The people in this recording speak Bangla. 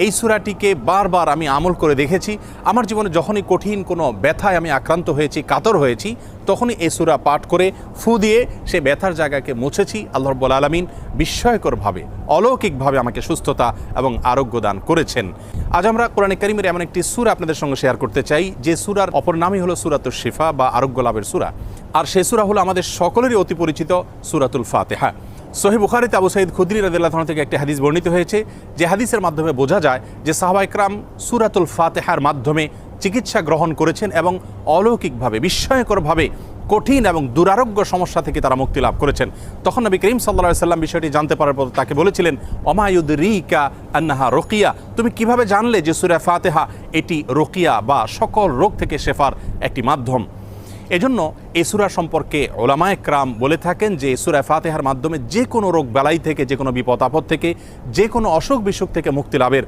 এই সূরাটিকে বারবার আমি আমল করে দেখেছি। আমার জীবনে যখনই কঠিন কোনো ব্যথায় আমি আক্রান্ত হয়েছি, কাতর হয়েছি, তখনই এই সূরা পাঠ করে ফু দিয়ে সে ব্যথার জায়গাকে মুছেছি। আল্লাহ রাব্বুল আলামিন বিস্ময়করভাবে, অলৌকিকভাবে আমাকে সুস্থতা এবং আরোগ্য দান করেছেন। আজ আমরা কোরআনে কারীমের এমন একটি সূরা আপনাদের সঙ্গে শেয়ার করতে চাই, যে সূরার অপর নামই হলো সূরাতুশ শিফা বা আরোগ্য লাভের সূরা। আর সেই সূরা হলো আমাদের সকলেরই অতি পরিচিত সূরাতুল ফাতিহা। সহিহ বুখারীতে আবু সাঈদ খুদরি রাদিয়াল্লাহু আনহু থেকে একটি হাদিস বর্ণিত হয়েছে, যে হাদিসের মাধ্যমে বোঝা যায় যে সাহাবায়ে কেরাম সূরাতুল ফাতিহার মাধ্যমে চিকিৎসা গ্রহণ করেছেন এবং অলৌকিকভাবে, বিস্ময়করভাবে কঠিন এবং দুরারোগ্য সমস্যা থেকে তারা মুক্তি লাভ করেছেন। তখন নবী করিম সাল্লাল্লাহু আলাইহি সাল্লাম বিষয়টি জানতে পারার পর তাকে বলেছিলেন, ওমা ইউদরিকা আন্নাহা রুকিয়া, তুমি কিভাবে জানলে যে সূরা ফাতিহা এটি রুকিয়া বা সকল রোগ থেকে শেফার একটি মাধ্যম। এজন্য এই সূরা সম্পর্কে উলামায়ে কেরাম বলে থাকেন যে সূরা ফাতিহার মাধ্যমে যে কোনো রোগ বালাই থেকে, যে কোনো বিপদ আপদ থেকে, যে কোনো অসুখ বিসুখ থেকে মুক্তি লাভের